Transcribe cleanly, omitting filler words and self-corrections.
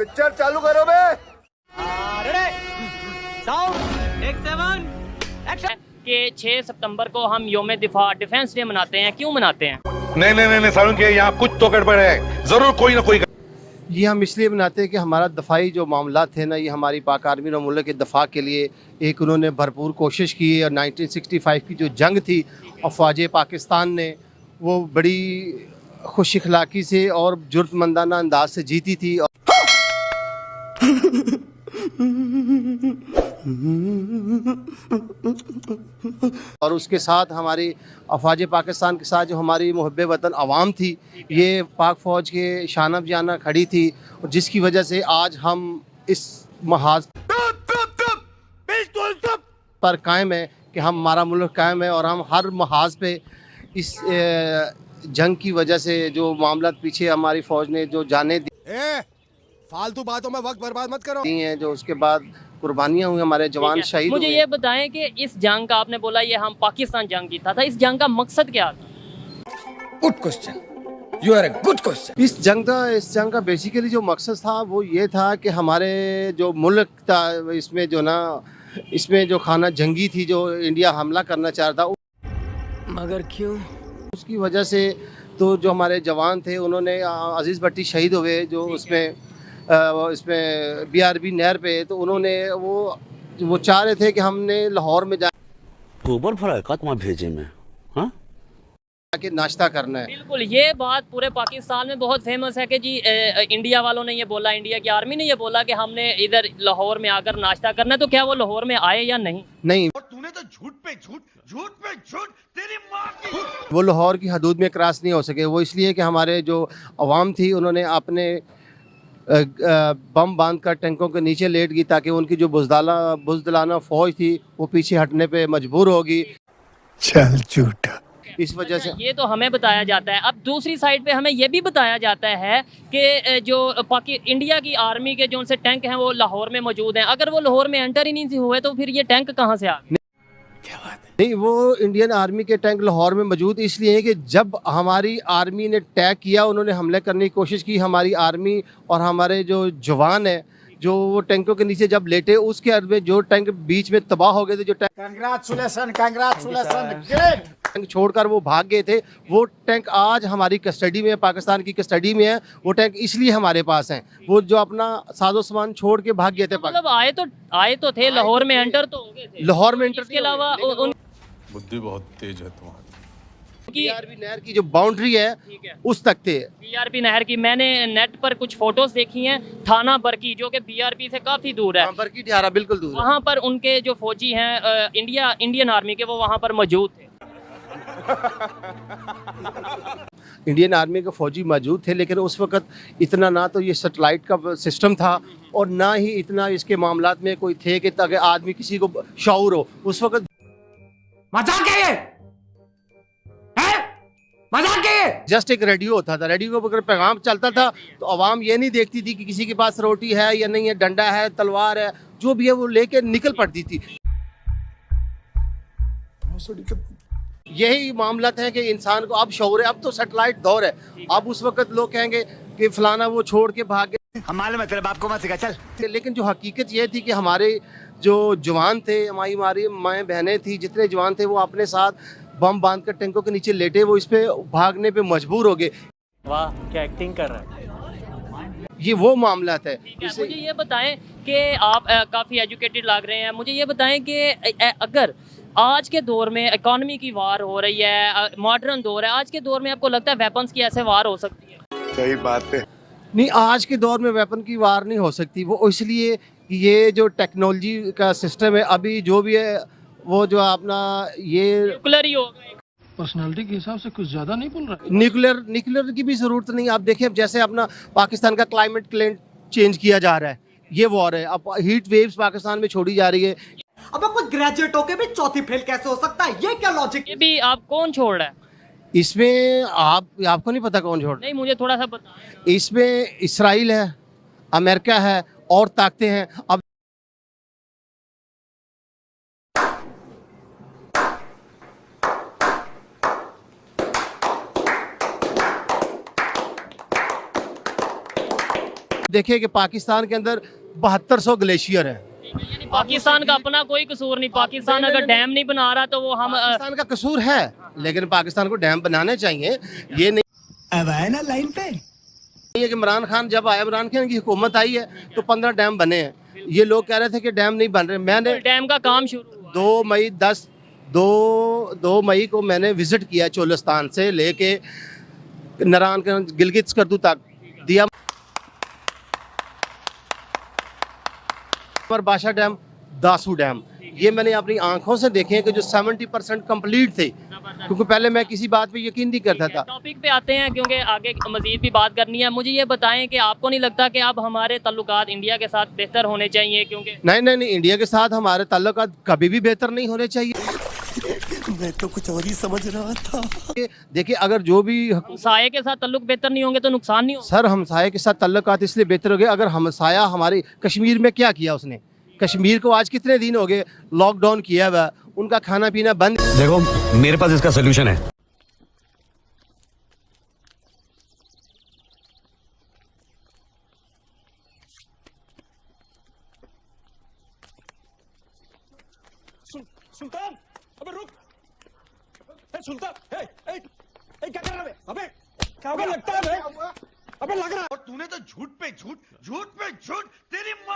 Picture चालू करो बे। कि 6 सितंबर को हम योम दिफा डिफेंस डे मनाते हैं, क्यों मनाते हैं? नहीं सारुण के यहाँ कुछ तो गड़बड़ है, जरूर कोई ना कोई। ये हम इसलिए बनाते हैं कि हमारा दफाई जो मामला थे ना, ये हमारी पाक आर्मी और मुल्क के दफा के लिए एक उन्होंने भरपूर कोशिश की और 1965 की जो जंग थी अफवाज पाकिस्तान ने वो बड़ी खुश अखलाक़ी से और जुर्मंदाना अंदाज से जीती थी। और उसके साथ हमारी अफवाज पाकिस्तान के साथ जो हमारी मुहब्बे वतन आवाम थी, ये पाक फ़ौज के शाना बजाना खड़ी थी, और जिसकी वजह से आज हम इस महाज पर कायम है कि हमारा मुल्क कायम है, और हम हर महाज पे इस जंग की वजह से जो मामला पीछे हमारी फ़ौज ने जो जाने दी फालतू बातों में वक्त बर्बाद मत करो। हैं, जो उसके बाद कुर्बानियाँ हुई, हमारे जवान शहीद मुझे हुए। ये बताएं कि इस जंग का, आपने बोला ये हम पाकिस्तान जंग जीता था, इस जंग का मकसद क्या था? Good question, you are a good question. इस जंग का बेसिकली जो मकसद था वो ये था कि हमारे जो मुल्क था इसमें जो खाना जंगी थी, जो इंडिया हमला करना चाह रहा था, मगर क्यों? उसकी वजह से तो जो हमारे जवान थे उन्होंने अजीज़ भट्टी शहीद हुए, जो इसमें BRB नहर पे, तो उन्होंने वो चाह रहे थे कि हमने लाहौर में गोबर भरा का तुम्हारे भेजे में, हाँ, जाके नाश्ता करना है। बिल्कुल, ये बात पूरे पाकिस्तान में बहुत फेमस है कि जी इंडिया वालों ने ये बोला, इंडिया की आर्मी ने ये बोला कि हमने इधर लाहौर में आकर नाश्ता करना है। तो क्या वो लाहौर में आए या नहीं? नहीं, और तूने तो झूठ पे झूठ, तेरी माँ की। वो लाहौर की हदूद में क्रॉस नहीं हो सके। वो इसलिए कि हमारे जो अवाम थी उन्होंने अपने बम बांध कर टैंकों के नीचे लेट गई, ताकि उनकी जो बुज़दिलाना फ़ौज थी वो पीछे हटने पे मजबूर होगी। चल झूठा। इस वजह से ये तो हमें बताया जाता है। अब दूसरी साइड पे हमें ये भी बताया जाता है कि जो इंडिया की आर्मी के जो उनसे टैंक हैं वो लाहौर में मौजूद हैं। अगर वो लाहौर में एंटर ही नहीं हुए तो फिर ये टैंक कहाँ से आ गए? नहीं, वो इंडियन आर्मी के टैंक लाहौर में मौजूद इसलिए है कि जब हमारी आर्मी ने अटैक किया, उन्होंने हमले करने की कोशिश की, हमारी आर्मी और हमारे जो जवान है जो वो टैंकों के नीचे जब लेटे, उसके अर्थ में जो टैंक बीच में तबाह हो गए थे, जो टैंक छोड़कर वो भाग गए थे, वो टैंक आज हमारी कस्टडी में है, पाकिस्तान की कस्टडी में है। वो टैंक इसलिए हमारे पास हैं, वो जो अपना साजो सामान छोड़ के भाग गए थे। मतलब आए तो थे लाहौर में, एंटर तो हो गए थे लाहौर में एंटर इसके अलावा बुद्धि बहुत तेज है तुम्हारी। BRB नहर की जो बाउंड्री है उस तक थे। BRB नहर की मैंने नेट पर कुछ फोटोज देखी हैं, थाना बरकी जो कि BRB से काफी दूर है, बरकी ढियारा बिल्कुल दूर है। वहाँ पर उनके जो फौजी हैं इंडियन आर्मी के, वो वहाँ पर मौजूद थे। इंडियन आर्मी के फौजी मौजूद थे, लेकिन उस वक्त इतना ना तो ये सैटेलाइट का सिस्टम था और ना ही इतना इसके मामलात में कोई थे कि ताकि आदमी किसी को शऊर हो। उस वक्त मजाक है ये, मजाक है ये। जस्ट एक रेडियो होता था, रेडियो पर अगर पैगाम चलता था तो आवाम ये नहीं देखती थी कि किसी के पास रोटी है या नहीं है, डंडा है, तलवार है, जो भी है वो लेके निकल पड़ती थी। यही मामला है कि इंसान को अब शऊर है। अब तो सैटेलाइट दौर है। अब उस वक्त लोग कहेंगे कि फलाना वो छोड़ के भाग गए, हमारे मतलब आपको मत सिखा चल। लेकिन जो हकीकत ये थी कि हमारे जो जवान थे, हमारी माएँ बहनें थी, जितने जवान थे वो अपने साथ बम बांध कर टैंकों के नीचे लेटे, वो इस पे भागने पे मजबूर हो गए। वाह, क्या एक्टिंग कर रहा है। ये वो मामला है। मुझे ये बताएं कि आप काफ़ी एजुकेटेड लग रहे हैं, मुझे ये बताएं कि अगर आज के दौर में इकोनॉमी की वार हो रही है, मॉडर्न दौर है, आज के दौर में आपको लगता है वेपन्स की ऐसे वार हो सकती है? सही बात है। नहीं, आज के दौर में वेपन की वार नहीं हो सकती। वो इसलिए कि ये जो टेक्नोलॉजी का सिस्टम है अभी जो भी है, वो जो अपना ये न्यूक्लियर ही होगा। पर्सनालिटी के हिसाब से कुछ ज्यादा नहीं बोल रहा। न्यूक्लियर की भी जरूरत नहीं। आप देखिए, अब जैसे अपना पाकिस्तान का क्लाइमेट चेंज किया जा रहा है, ये वॉर है, अब हीट वेव्स पाकिस्तान में छोड़ी जा रही है। अब कोई ग्रेजुएट होके भी चौथी फेल कैसे हो सकता है? ये क्या लॉजिक? ये भी आप कौन छोड़ रहा है इसमें? आपको नहीं पता कौन छोड़? नहीं, मुझे थोड़ा सा बताएं। इसमें इसराइल है, अमेरिका है और ताकतें हैं। अब देखिए कि पाकिस्तान के अंदर 7200 ग्लेशियर हैं। यानी पाकिस्तान का अपना कोई कसूर नहीं, पाकिस्तान अगर डैम नहीं बना रहा तो वो हम पाकिस्तान का कसूर है, लेकिन पाकिस्तान को डैम बनाने चाहिए। ये नहीं अब आए ना लाइन पे। है कि इमरान खान जब आया, इमरान खान की हुकूमत आई है तो 15 डैम बने हैं। ये लोग कह रहे थे कि डैम नहीं बन रहे। मैंने डैम का काम शुरू हुआ। 2 मई को मैंने विजिट किया चोलिस्तान से लेके नारायणगंज गिलगित स्कर्दू तक दिया पर बादशाह डैम, दासू डैम, ये मैंने अपनी आंखों से देखे हैं कि जो 70% कंप्लीट थे, क्योंकि पहले मैं किसी बात पे यकीन नहीं करता था। टॉपिक पे आते हैं क्योंकि आगे मजीद भी बात करनी है। मुझे ये बताएं कि आपको नहीं लगता कि अब हमारे ताल्लुकात इंडिया के साथ बेहतर होने चाहिए? क्योंकि नहीं, इंडिया के साथ हमारे ताल्लुकात कभी भी बेहतर नहीं होने चाहिए। मैं तो कुछ और ही समझ रहा था। देखिए, अगर जो भी हमसाये के साथ ताल्लुक बेहतर नहीं होंगे तो नुकसान नहीं होगा। सर, हमसाये के साथ ताल्लुकात इसलिए बेहतर हो गए, अगर हमसाया हमारे कश्मीर में क्या किया उसने, कश्मीर को आज कितने दिन हो गए लॉकडाउन किया हुआ, उनका खाना पीना बंद। देखो मेरे पास इसका सोल्यूशन है। सुल्तान, अबे रुक। सुल्तान, क्या कर रहा है? अबे क्या लगता है? अबे लग रहा है। और तूने तो झूठ पे झूठ तेरी